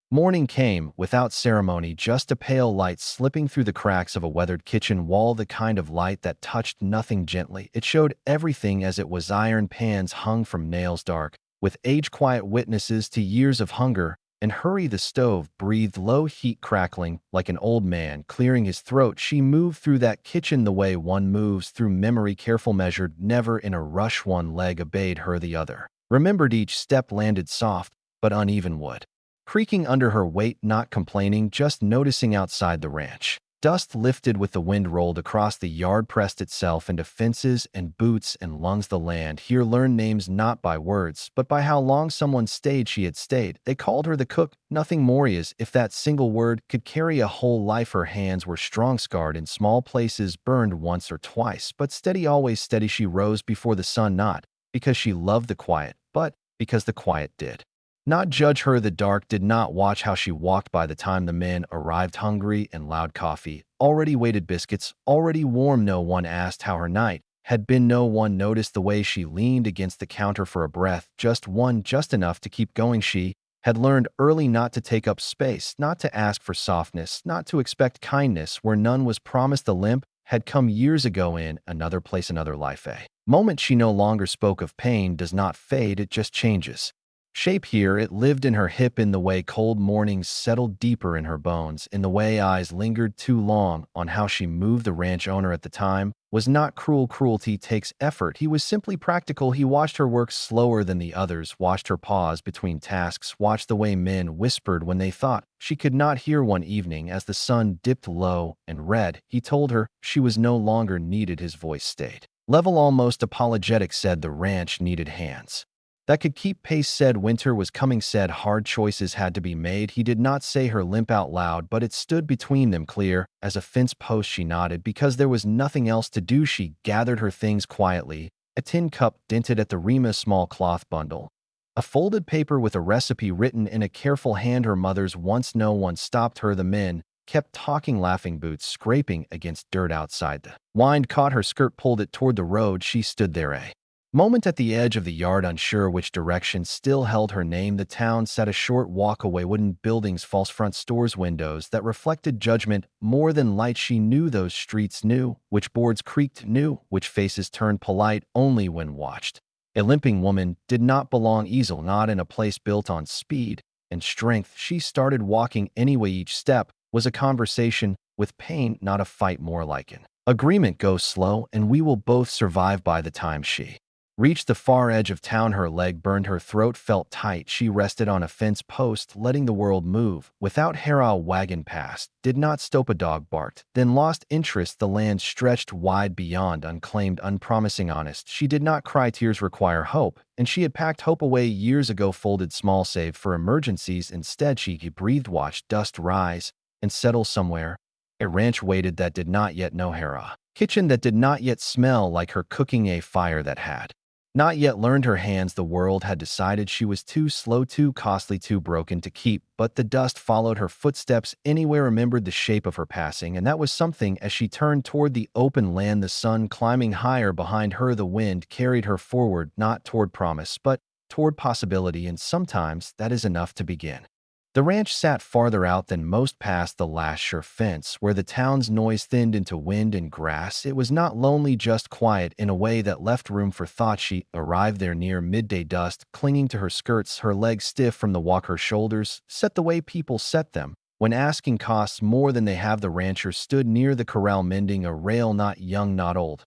Morning came, without ceremony, just a pale light slipping through the cracks of a weathered kitchen wall, the kind of light that touched nothing gently. It showed everything as it was: iron pans hung from nails dark, with age-quiet witnesses to years of hunger, and hurry the stove breathed low heat, crackling like an old man clearing his throat. She moved through that kitchen the way one moves through memory, careful, measured, never in a rush. One leg obeyed her, the other remembered. Each step landed soft but uneven wood, creaking under her weight, not complaining, just noticing. Outside the ranch, dust lifted with the wind rolled across the yard, pressed itself into fences and boots and lungs. The land here learned names not by words, but by how long someone stayed. She had stayed. They called her the cook, nothing more, as if that single word could carry a whole life. Her hands were strong, scarred in small places, burned once or twice, but steady, always steady. She rose before the sun, not because she loved the quiet, but because the quiet did not judge her. The dark did not watch how she walked. By the time the men arrived, hungry and loud, coffee already waited, biscuits already warm. No one asked how her night had been. No one noticed the way she leaned against the counter for a breath, just one, just enough to keep going. She had learned early not to take up space, not to ask for softness, not to expect kindness where none was promised. The limp had come years ago, in another place, another life. A moment she no longer spoke of. Pain does not fade, it just changes shape. Here it lived in her hip, in the way cold mornings settled deeper in her bones, in the way eyes lingered too long on how she moved. The ranch owner at the time was not cruel. Cruelty takes effort. He was simply practical. He watched her work slower than the others, watched her pause between tasks, watched the way men whispered when they thought she could not hear. One evening, as the sun dipped low and red, he told her she was no longer needed. His voice stayed level, almost apologetic. Said the ranch needed hands that could keep pace, said winter was coming, said hard choices had to be made. He did not say her limp out loud, but it stood between them, clear as a fence post. She nodded because there was nothing else to do. She gathered her things quietly: a tin cup dented at the rim, a small cloth bundle, a folded paper with a recipe written in a careful hand, her mother's once. No one stopped her. The men kept talking, laughing, boots scraping against dirt outside. The wind caught her skirt, pulled it toward the road. She stood there a moment at the edge of the yard, unsure which direction still held her name. The town sat a short walk away, wooden buildings, false front stores, windows that reflected judgment more than light. She knew those streets, knew which boards creaked, knew which faces turned polite only when watched. A limping woman did not belong easily, not in a place built on speed and strength. She started walking anyway. Each step was a conversation with pain, not a fight, more like an agreement: go slow and we will both survive. By the time she reached the far edge of town, her leg burned, her throat felt tight. She rested on a fence post, letting the world move without her. A wagon passed, did not stop. A dog barked, then lost interest. The land stretched wide beyond, unclaimed, unpromising, honest. She did not cry. Tears require hope, and she had packed hope away years ago, folded small, saved for emergencies. Instead, she breathed, watched dust rise and settle somewhere. A ranch waited that did not yet know her, a kitchen that did not yet smell like her cooking, a fire that had not yet learned her hands. The world had decided she was too slow, too costly, too broken to keep, but the dust followed her footsteps anywhere, remembered the shape of her passing, and that was something. As she turned toward the open land, the sun climbing higher behind her, the wind carried her forward, not toward promise, but toward possibility, and sometimes that is enough to begin. The ranch sat farther out than most, past the last sure fence, where the town's noise thinned into wind and grass. It was not lonely, just quiet in a way that left room for thought. She arrived there near midday, dust clinging to her skirts, her legs stiff from the walk, her shoulders set the way people set them when asking costs more than they have. The rancher stood near the corral, mending a rail, not young, not old,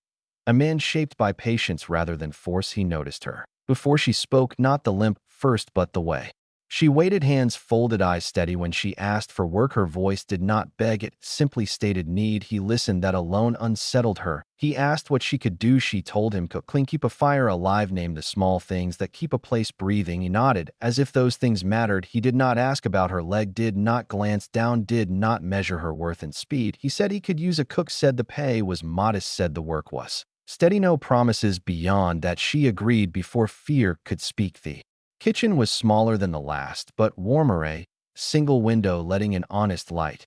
a man shaped by patience rather than force. He noticed her before she spoke, not the limp first, but the way she waited, hands folded, eyes steady. When she asked for work, her voice did not beg, it simply stated need. He listened, that alone unsettled her. He asked what she could do. She told him: cook, clean, keep a fire alive, name the small things that keep a place breathing. He nodded, as if those things mattered. He did not ask about her leg, did not glance down, did not measure her worth in speed. He said he could use a cook, said the pay was modest, said the work was steady, no promises beyond that. She agreed before fear could speak. The kitchen was smaller than the last, but warmer, a single window letting in honest light.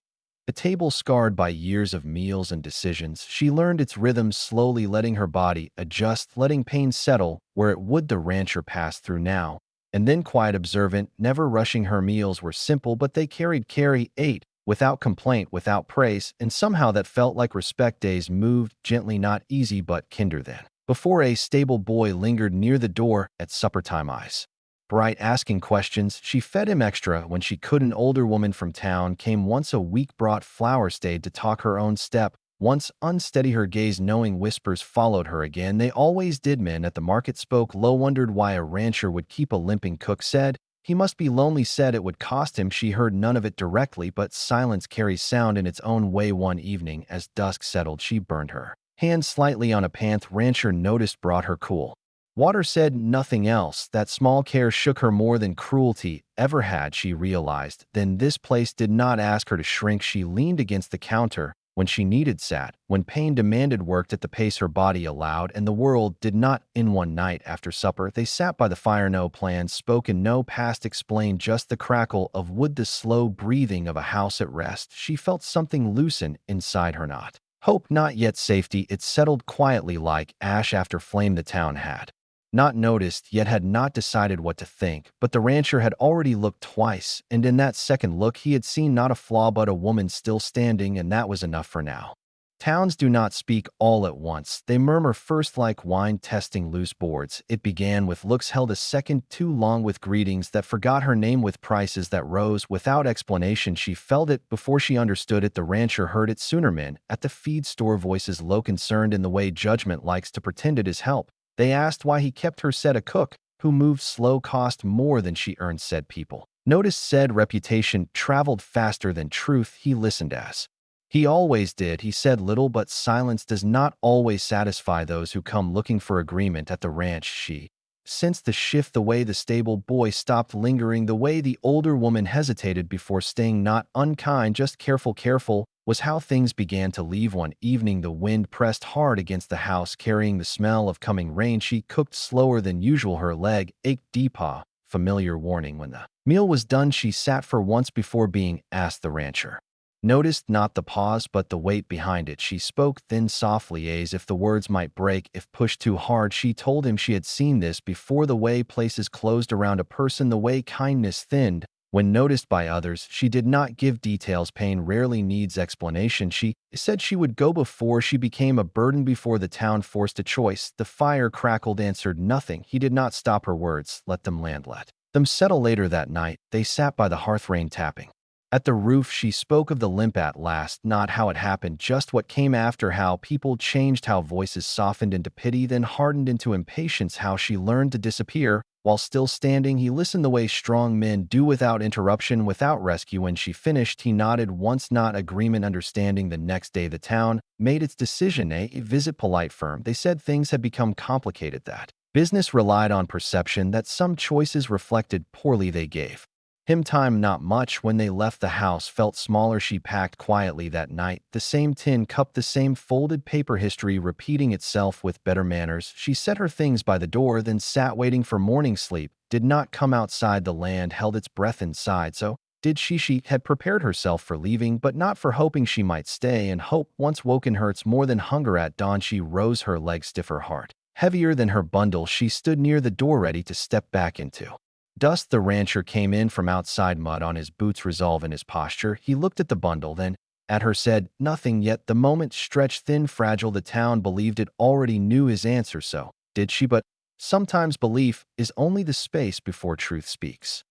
A table scarred by years of meals and decisions. She learned its rhythms slowly, letting her body adjust, letting pain settle where it would. The rancher passed through now, and then quiet observant, never rushing. Her meals were simple, but they carry ate, without complaint, without praise, and somehow that felt like respect. Days moved gently, not easy, but kinder then. Before a stable boy lingered near the door at supper time, eyes bright, asking questions. She fed him extra when she could. An older woman from town came once a week, brought flower, stayed to talk her own step. Once unsteady, her gaze knowing whispers followed her again. They always did. Men at the market spoke low, wondered why a rancher would keep a limping cook, said he must be lonely, said it would cost him. She heard none of it directly, but silence carries sound in its own way. One evening, as dusk settled, she burned her hand slightly on a panth rancher noticed brought her cool water, said nothing else. That small care shook her more than cruelty ever had, she realized. Then this place did not ask her to shrink. She leaned against the counter when she needed, sat when pain demanded, worked at the pace her body allowed, and the world did not. In one night after supper, they sat by the fire. No plans spoken, no past explained, just the crackle of wood, the slow breathing of a house at rest. She felt something loosen inside her, not hope, not yet safety. It settled quietly like ash after flame. The town had not noticed, yet had not decided what to think. But the rancher had already looked twice, and in that second look he had seen not a flaw but a woman still standing, and that was enough for now. Towns do not speak all at once. They murmur first, like wine testing loose boards. It began with looks held a second too long, with greetings that forgot her name, with prices that rose without explanation. She felt it before she understood it. The rancher heard it sooner. Men at the feed store, voices low, concerned in the way judgment likes to pretend it is help. They asked why he kept her, said a cook who moved slow cost more than she earned, said people noticed, said reputation traveled faster than truth. He listened as he always did. He said little, but silence does not always satisfy those who come looking for agreement. At the ranch, she sensed the shift, the way the stable boy stopped lingering, the way the older woman hesitated before staying. Not unkind, just careful. Careful was how things began to leave. One evening, the wind pressed hard against the house, carrying the smell of coming rain. She cooked slower than usual. Her leg ached deepa, familiar warning. When the meal was done, she sat for once before being asked. The rancher noticed not the pause, but the weight behind it. She spoke thin, softly, as if the words might break if pushed too hard. She told him she had seen this before, the way places closed around a person, the way kindness thinned when noticed by others. She did not give details. Pain rarely needs explanation. She said she would go before she became a burden, before the town forced a choice. The fire crackled, answered nothing. He did not stop her words. Let them land, let them settle. Later that night, they sat by the hearth, rain tapping at the roof. She spoke of the limp at last, not how it happened, just what came after, how people changed, how voices softened into pity, then hardened into impatience, how she learned to disappear while still standing. He listened the way strong men do, without interruption, without rescue. When she finished, he nodded once, not agreement, understanding. The next day, the town made its decision, a visit polite firm. They said things had become complicated, that business relied on perception, that some choices reflected poorly. They gave him time, not much. When they left, the house felt smaller. She packed quietly that night, the same tin cup, the same folded paper, history repeating itself with better manners. She set her things by the door, then sat waiting for morning. Sleep did not come outside. The land held its breath inside. So did she. She had prepared herself for leaving, but not for hoping she might stay, and hope, once woken, hurts more than hunger. At dawn, she rose, her legs stiff, her heart heavier than her bundle. She stood near the door, ready to step back into dust. The rancher came in from outside, mud on his boots, resolve in his posture. He looked at the bundle, then at her, said nothing. Yet the moment stretched thin, fragile. The town believed it already knew his answer. So did she, but sometimes belief is only the space before truth speaks.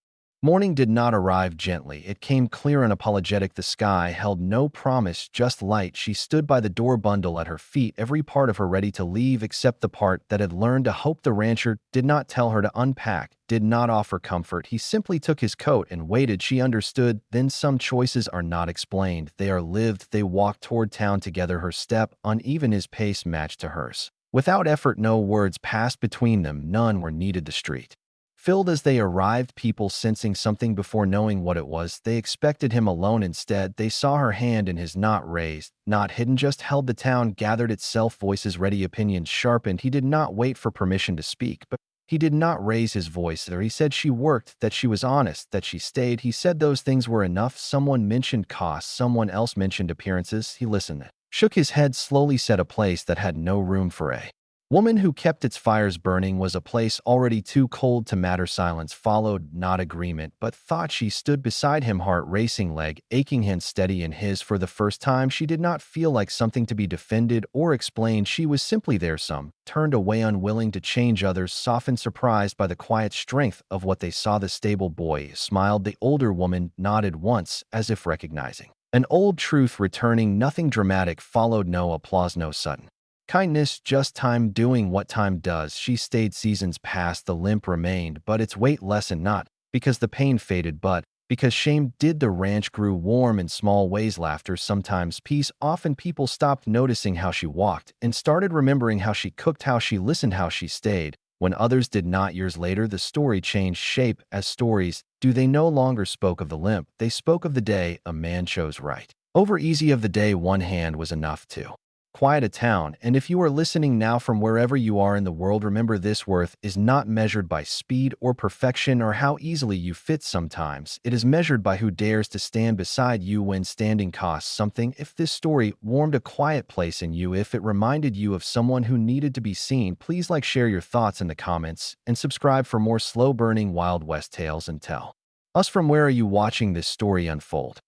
Morning did not arrive gently. It came clear, unapologetic. The sky held no promise, just light. She stood by the door, bundle at her feet, every part of her ready to leave except the part that had learned to hope. The rancher did not tell her to unpack, did not offer comfort. He simply took his coat and waited. She understood. Then some choices are not explained. They are lived. They walked toward town together, her step uneven, his pace matched to hers. Without effort, no words passed between them. None were needed. The street filled as they arrived, people sensing something before knowing what it was. They expected him alone. Instead, they saw her hand in his, not raised, not hidden, just held. The town gathered itself, voices ready, opinions sharpened. He did not wait for permission to speak, but he did not raise his voice there. He said she worked, that she was honest, that she stayed. He said those things were enough. Someone mentioned costs, someone else mentioned appearances. He listened, shook his head slowly, said a place that had no room for a Woman who kept its fires burning was a place already too cold to matter. Silence followed, not agreement, but thought. She stood beside him, heart racing, leg aching, hand steady in his. For the first time, she did not feel like something to be defended or explained. She was simply there. Some turned away, unwilling to change. Others softened, surprised by the quiet strength of what they saw. The stable boy smiled. The older woman nodded once, as if recognizing an old truth returning. Nothing dramatic followed, no applause, no sudden kindness, just time doing what time does. She stayed. Seasons passed, the limp remained, but its weight lessened, not because the pain faded, but because shame did. The ranch grew warm in small ways, laughter, sometimes peace. Often people stopped noticing how she walked and started remembering how she cooked, how she listened, how she stayed when others did not. Years later, the story changed shape. As stories do, they no longer spoke of the limp. They spoke of the day a man chose right over easy, of the day one hand was enough to quiet a town. And if you are listening now from wherever you are in the world, remember this: worth is not measured by speed or perfection or how easily you fit. Sometimes it is measured by who dares to stand beside you when standing costs something. If this story warmed a quiet place in you, if it reminded you of someone who needed to be seen, please like, share your thoughts in the comments, and subscribe for more slow burning Wild West tales. And tell us, from where are you watching this story unfold?